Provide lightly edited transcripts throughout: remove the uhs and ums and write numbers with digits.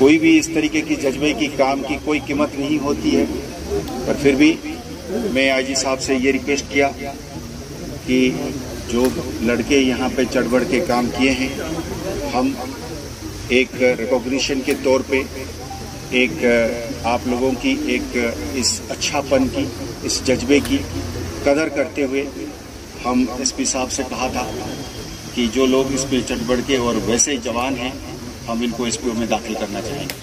कोई भी इस तरीके की जज्बे की काम की कोई कीमत नहीं होती है, पर फिर भी मैं आईजी साहब से ये रिक्वेस्ट किया कि जो लड़के यहाँ पे चढ़ बढ़ के काम किए हैं, हम एक रिकॉग्निशन के तौर पे एक आप लोगों की एक इस अच्छापन की, इस जज्बे की कदर करते हुए हम एसपी साहब से कहा था कि जो लोग इस पे चढ़ बढ़ के और वैसे जवान हैं, हम इनको एसपीओ में दाखिल करना चाहेंगे।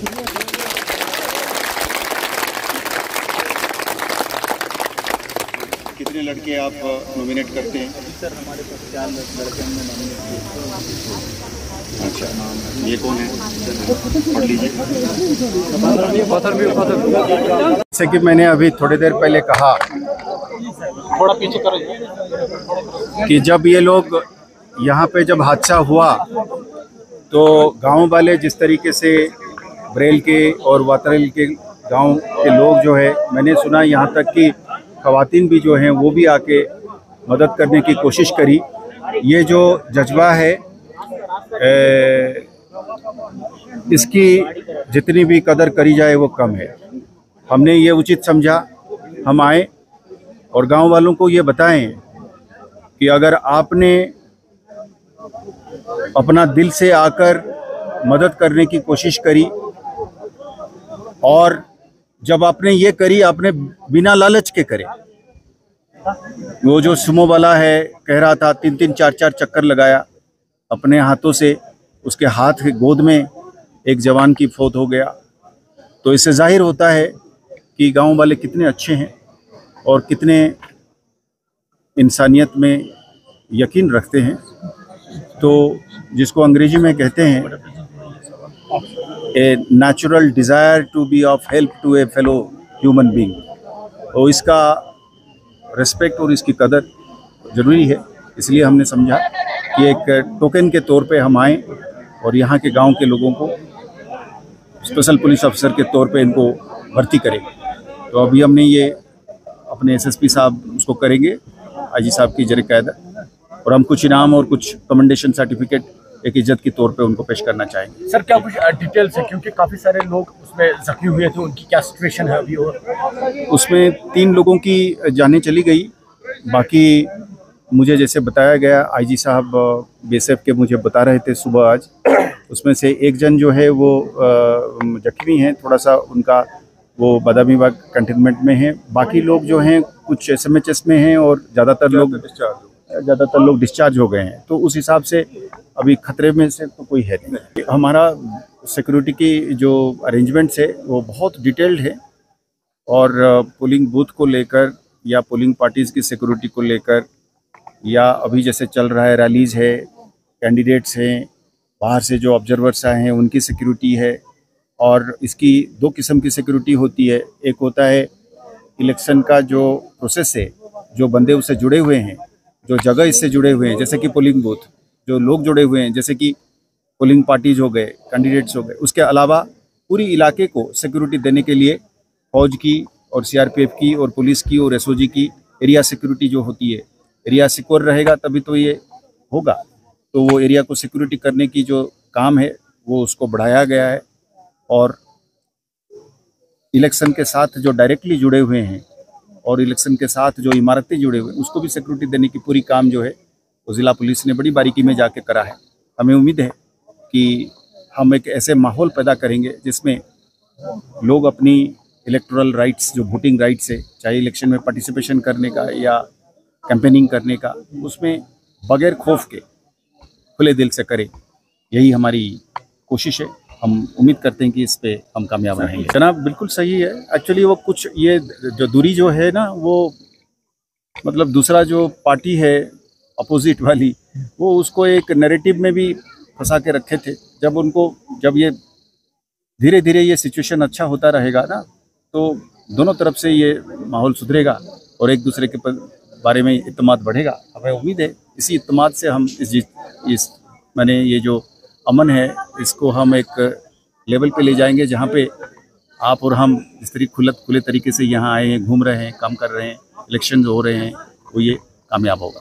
कितने लड़के आप नॉमिनेट करते हैं? सर हमारे पास 4 लड़के हमने नॉमिनेट किए। अच्छा, ये कौन है? पढ़ लीजिए। जैसे कि मैंने अभी थोड़ी देर पहले कहा, थोड़ा पीछे करो कि जब ये लोग यहाँ पे जब हादसा हुआ तो गांव वाले जिस तरीके से बरेल के और वातरेल के गांव के लोग जो है, मैंने सुना यहाँ तक कि ख़वातीन भी जो हैं वो भी आके मदद करने की कोशिश करी। ये जो जज्बा है, इसकी जितनी भी कदर करी जाए वो कम है। हमने ये उचित समझा, हम आए और गांव वालों को ये बताएं कि अगर आपने अपना दिल से आकर मदद करने की कोशिश करी और जब आपने ये करी, आपने बिना लालच के करे। वो जो सुमो वाला है कह रहा था 3-3 4-4 चक्कर लगाया अपने हाथों से, उसके हाथ के गोद में एक जवान की फौत हो गया। तो इससे जाहिर होता है कि गांव वाले कितने अच्छे हैं और कितने इंसानियत में यकीन रखते हैं। तो जिसको अंग्रेजी में कहते हैं a natural desire to be of help to a fellow human being, तो इसका रिस्पेक्ट और इसकी कदर ज़रूरी है। इसलिए हमने समझा कि एक टोकन के तौर पे हम आएँ और यहाँ के गांव के लोगों को स्पेशल पुलिस अफसर के तौर पे इनको भर्ती करें। तो अभी हमने ये अपने एसएसपी साहब उसको करेंगे, आईजी साहब की ज़रिए कायदा, और हम कुछ इनाम और कुछ कमेंडेशन सर्टिफिकेट एक इज्जत के तौर पे उनको पेश करना चाहेंगे। सर क्या कुछ डिटेल्स है, क्योंकि काफ़ी सारे लोग उसमें जख्मी हुए थे, उनकी क्या सिचुएशन है अभी? और उसमें 3 लोगों की जानें चली गई, बाकी मुझे जैसे बताया गया, आईजी साहब बीएसएफ के मुझे बता रहे थे सुबह आज, उसमें से एक जन जो है वो जख्मी हैं, थोड़ा सा उनका वो बादामी बाग कंटेनमेंट में है। बाकी लोग जो हैं कुछ एसएमएचएस में हैं और ज़्यादातर लोग डिस्चार्ज हो गए हैं। तो उस हिसाब से अभी खतरे में से तो कोई है नहीं। हमारा सिक्योरिटी की जो अरेंजमेंट्स है वो बहुत डिटेल्ड है, और पोलिंग बूथ को लेकर या पोलिंग पार्टीज़ की सिक्योरिटी को लेकर, या अभी जैसे चल रहा है रैलीज़ है, कैंडिडेट्स हैं, बाहर से जो ऑब्जर्वर्स आए हैं उनकी सिक्योरिटी है। और इसकी 2 किस्म की सिक्योरिटी होती है। एक होता है इलेक्शन का जो प्रोसेस है, जो बंदे उससे जुड़े हुए हैं, जो जगह इससे जुड़े हुए हैं, जैसे कि पोलिंग बूथ, जो लोग जुड़े हुए हैं, जैसे कि पोलिंग पार्टीज हो गए, कैंडिडेट्स हो गए। उसके अलावा पूरी इलाके को सिक्योरिटी देने के लिए फौज की और सीआरपीएफ की और पुलिस की और एसओजी की एरिया सिक्योरिटी जो होती है, एरिया सिक्योर रहेगा तभी तो ये होगा। तो वो एरिया को सिक्योरिटी करने की जो काम है वो उसको बढ़ाया गया है, और इलेक्शन के साथ जो डायरेक्टली जुड़े हुए हैं और इलेक्शन के साथ जो इमारतें जुड़े हुए हैं उसको भी सिक्योरिटी देने की पूरी काम जो है वो ज़िला पुलिस ने बड़ी बारीकी में जाके करा है। हमें उम्मीद है कि हम एक ऐसे माहौल पैदा करेंगे जिसमें लोग अपनी इलेक्टोरल राइट्स, जो वोटिंग राइट्स है, चाहे इलेक्शन में पार्टिसिपेशन करने का या कैंपेनिंग करने का, उसमें बगैर खौफ के खुले दिल से करें। यही हमारी कोशिश है। हम उम्मीद करते हैं कि इस पे हम कामयाब रहेंगे। जनाब बिल्कुल सही है। एक्चुअली वो कुछ ये जो दूरी जो है ना, वो मतलब दूसरा जो पार्टी है अपोजिट वाली, वो उसको एक नैरेटिव में भी फंसा के रखे थे। जब ये धीरे धीरे ये सिचुएशन अच्छा होता रहेगा ना, तो दोनों तरफ से ये माहौल सुधरेगा और एक दूसरे के बारे में इत्मीनान बढ़ेगा। हमें उम्मीद है इसी इत्मीनान से हम मैंने ये जो अमन है इसको हम एक लेवल पे ले जाएंगे जहाँ पे आप और हम इस तरीके खुले तरीके से यहाँ आए हैं, घूम रहे हैं, काम कर रहे हैं, इलेक्शन हो रहे हैं, वो ये कामयाब होगा।